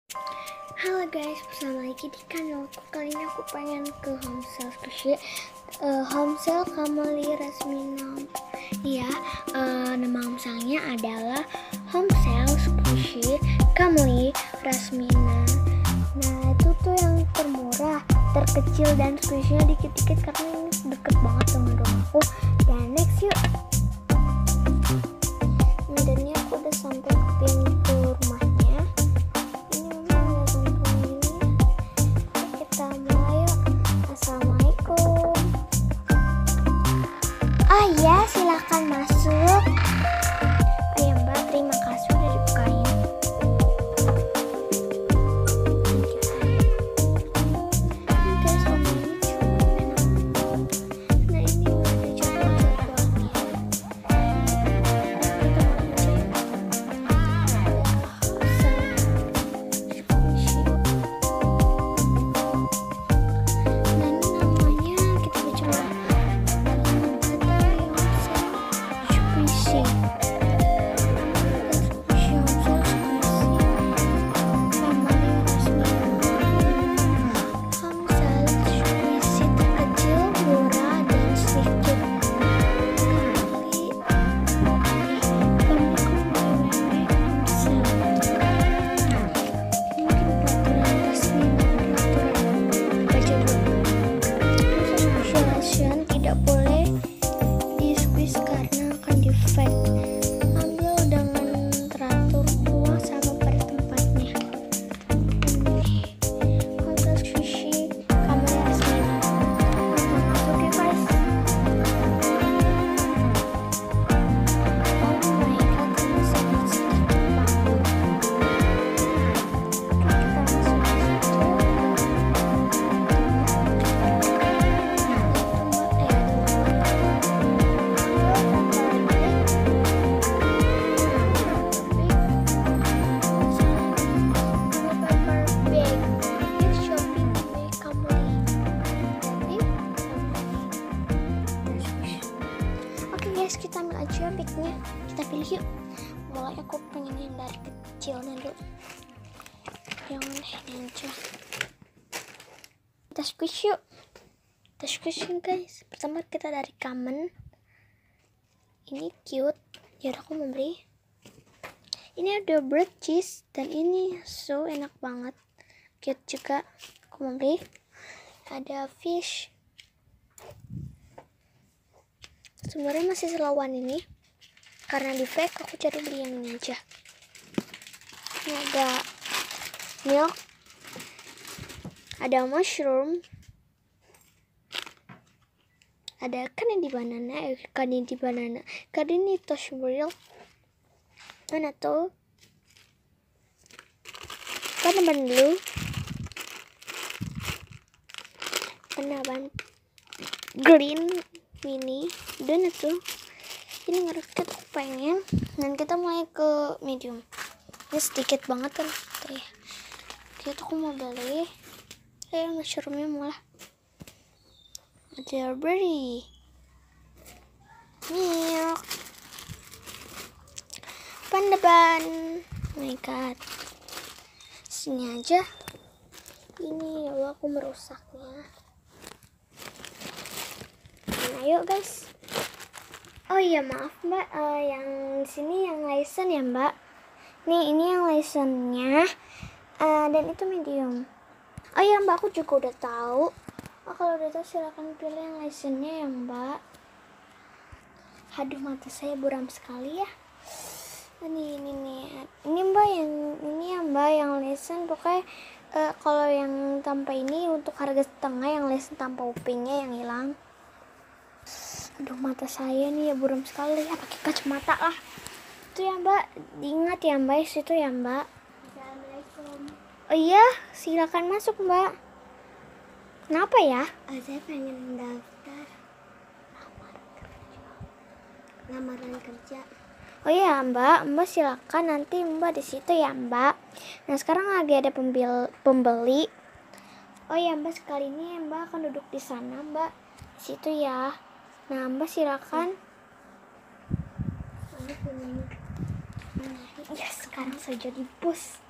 Halo guys, bersama lagi di kanalku. Kali ini aku pengen ke Homesale Squishy, Homesale Kamali Rasmina. Iya, nama Homesalenya adalah Homesale Squishy Kamali Rasmina. Nah, itu tuh yang termurah, terkecil, dan squishy-nya dikit-dikit karena ini deket banget dengan rumahku. Dan next yuk. Dan ini aku udah sampai ke pintu rumahnya. Ini memang ada pintu ini. Oke, kita mulai yuk. Assalamualaikum. Ah ya, silakan masuk. Oh ya Mbak, terima kasih udah dibukain. Ini guys, rumahnya cukup enak. Nah, ini udah coklat-coklatnya. Kita mulai cek. Dan namanya kita baca Squishy. Homesale Squishy terkecil, murah, dan sedikit kali. Tidak boleh di squeeze karena akan defect. Ambil dengan teratur, buang sama pada tempatnya. Homesale Squishy Kamali Rasmina. Masuk ya guys. Oh my god, ini sangat bambu. Oke, kita masuk ke situ. Oke guys, kita ambil aja picknya. Kita pilih yuk. Mulai aku pengen yang dari kecilnya dulu. Yang ini aja. Kita squish yuk. Kita squish yuk guys. Pertama kita dari common. Ini cute. Jadi aku mau beli. Ini ada bread cheese dan ini so enak banget. Cute juga. Aku mau beli. Ada fish. Sebenarnya masih selawan ini. Karena defect aku cari beli yang ini aja. Ini ada milk. Ada mushroom. Ada candy banana, candy toast brittle. Mana tuh? Mana ban blue? Mana ban green mini? Dan itu ini ngerti aku pengen. Dan kita mulai ke medium. Ini sedikit banget kan? Tuh ya. Kita aku mau beli. Mushroomnya malah. Ada berry, milk, panda ban. Oh my god, sini aja. Ini ya Allah, aku merusaknya. Nah, ayo guys. Oh iya maaf Mbak, yang sini yang license ya Mbak. Nih ini yang license-nya, dan itu medium. Oh iya Mbak, aku juga udah tahu. Oh, kalau udah tahu silakan pilih yang license-nya ya Mbak. Aduh, mata saya buram sekali ya. Ini Mbak, yang ini ya Mbak, yang license. Pokoknya kalau yang tanpa ini untuk harga setengah, yang license tanpa upingnya yang hilang. Aduh, mata saya nih ya buram sekali ya, pakai kacamata lah. Itu ya Mbak, diingat ya Mbak, situ ya Mbak. Assalamualaikum. Oh iya, silakan masuk Mbak. Kenapa ya? Saya pengen daftar lamaran kerja. Oh iya Mbak silakan nanti Mbak di situ ya Mbak. Nah sekarang lagi ada pembeli. Oh iya Mbak, sekali ini Mbak akan duduk di sana Mbak, di situ ya. Nah Mbak silakan. Ya sekarang saya jadi bos.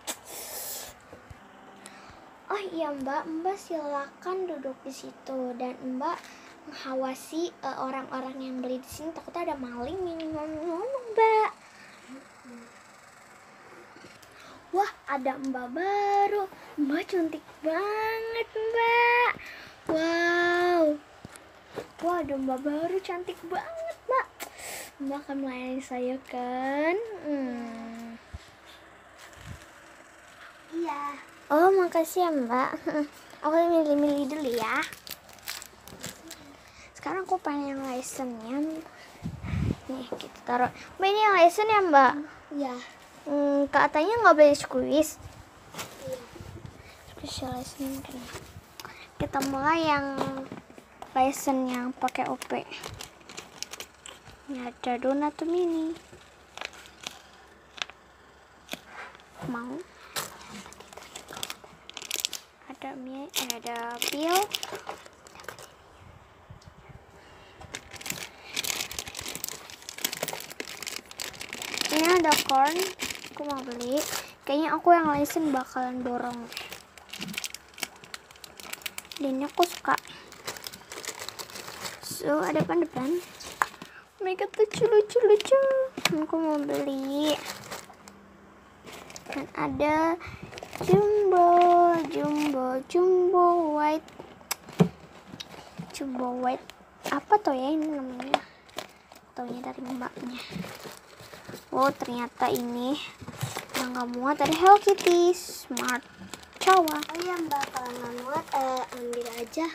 Oh iya Mbak, Mbak silakan duduk di situ dan Mbak mengawasi orang-orang yang beli di sini, takutnya ada maling yang ngomong Mbak. Wah, ada Mbak baru. Mbak cantik banget Mbak. Wow. Wah, ada Mbak baru cantik banget Mbak. Mbak akan melayani saya kan? Iya. Oh, makasih ya Mbak. Aku milih-milih dulu ya. Sekarang aku pengen yang license-nya. Nih, kita taruh. Mbak, ini yang license ya Mbak? Iya. Katanya nggak boleh squeeze. Iya. Special license mungkin. Kita mulai yang license yang pakai OP. Ini ada donat mini. Mau? Ada mie, ada pil. Ini ada corn. Aku mau beli. Kayaknya aku yang license bakalan borong. Dan ini aku suka. So, ada depan. Oh my god, lucu. Aku mau beli. Dan ada jumbo white. Apa tuh ya ini namanya? Taunya dari mbaknya. Oh, ternyata ini yang nggak muat dari Hello Kitty Smart Cawa. Oh ya Mbak, kalau nggak muat ambil aja.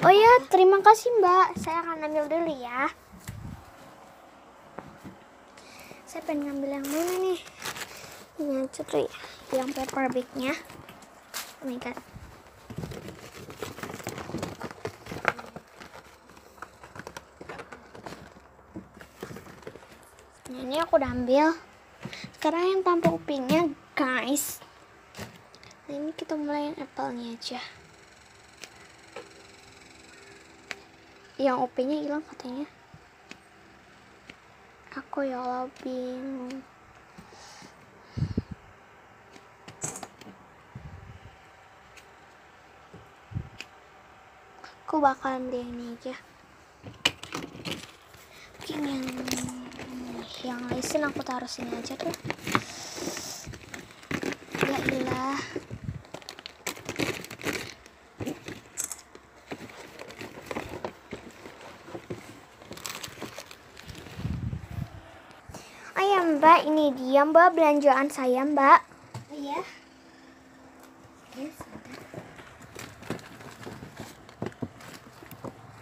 Oh ya, terima kasih Mbak. Saya akan ambil dulu ya. Saya pengen ngambil yang mana nih? Ini aja tuh ya, yang paper bag-nya. Oh my god. Nah, ini aku udah ambil. Sekarang yang tanpa upingnya guys. Nah, ini kita mulai yang apple-nya aja. Yang upingnya hilang katanya. Aku ya bingung. Aku bakalan beli ini aja. Mungkin yang license aku taruh sini aja tuh. Ya ilah. Oh ya Mbak, ini dia Mbak belanjaan saya Mbak. Oh iya. Yes.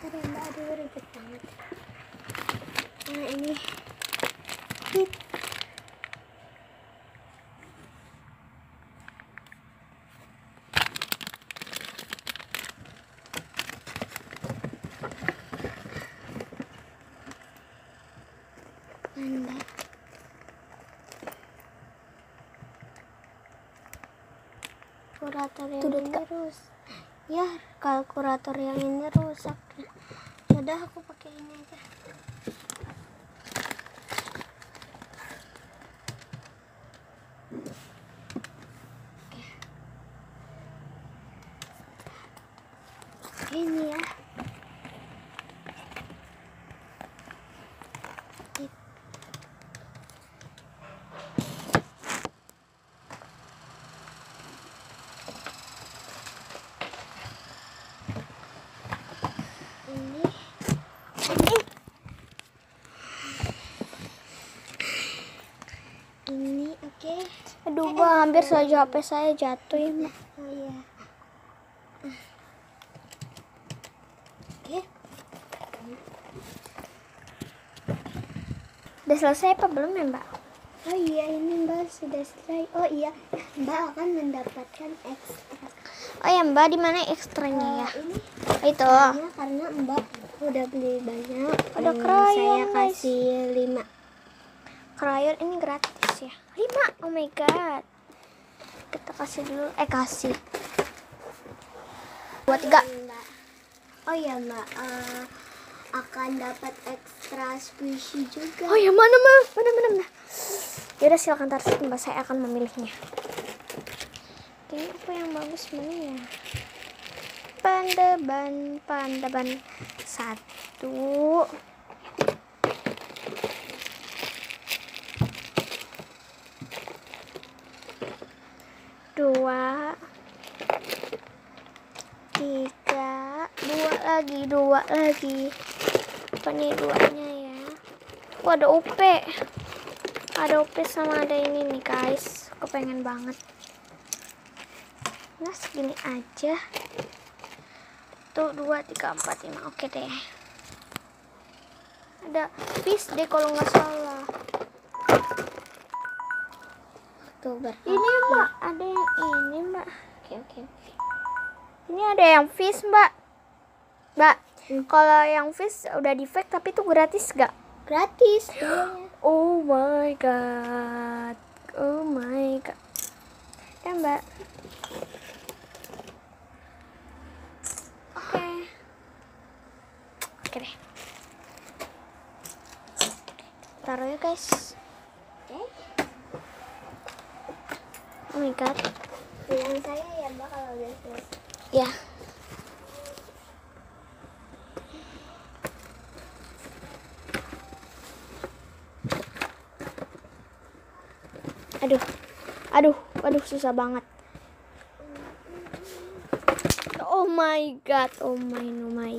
Mbak, aduh ribet banget. Nah ini hit. Anda kurator yang ini rusak. Ya, kalkulator yang ini rusak. Udah aku pakai ini aja. Ini ya. Ini oke. Aduh, Mbak, hampir saja HP saya jatuh ya, Mbak. Oh iya. Oke. Udah selesai apa belum ya, Mbak? Oh iya, ini Mbak sudah selesai. Oh iya, Mbak akan mendapatkan ekstra. Oh ya Mbak, di mana ekstranya ya? Ini itu. Karena Mbak udah beli banyak. Ada krayon. Saya kasih 5. Krayon ini gratis ya. 5. Oh my god. Kita kasih dulu. Kasih. 2, 3. Oh ya Mbak, akan dapat ekstra squishy juga. Oh ya mana. Yaudah silakan taruh Mbak, saya akan memilihnya. Oke, ini apa yang bagus mana ya? Pandaban 1, 2, 3, 2 lagi. Apa nih duanya ya? Ada OP. Ada OP sama ada ini nih guys. Kepengen banget. Nah segini aja. Tuh 2, 3, 4, 5. Oke deh. Ada fish deh kalau nggak salah. Tuh ini mbak. Ada yang ini mbak. Oke. Ini ada yang fish mbak. Kalau yang fish udah di fake tapi itu gratis gak? Gratis. Oh my god. Ya mbak. Oke deh. Taruh ya guys. Oh my god. Bilang saya ya mbak kalau udah selesai. Ya. Aduh, susah banget. Oh my god, oh my.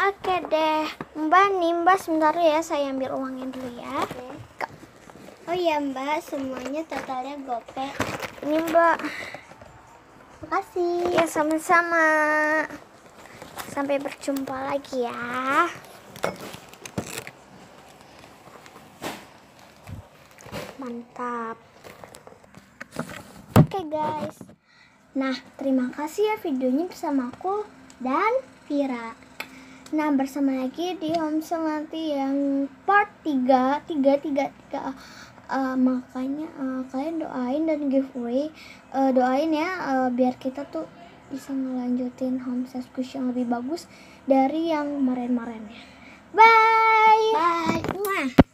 Oke deh, Mbak sebentar ya, saya ambil uangnya dulu ya. Oke. Oh iya mbak, semuanya totalnya gope. Ini mbak. Makasih. Ya sama-sama. Sampai berjumpa lagi ya. Mantap. Oke guys. Nah, terima kasih ya videonya bersama aku dan Vira. Nah, bersama lagi di Homeschool nanti yang part 3. Makanya kalian doain dan giveaway. Doain ya biar kita tuh bisa ngelanjutin Homeschool Squish yang lebih bagus dari yang kemarin-kemarin ya. Bye. Bye.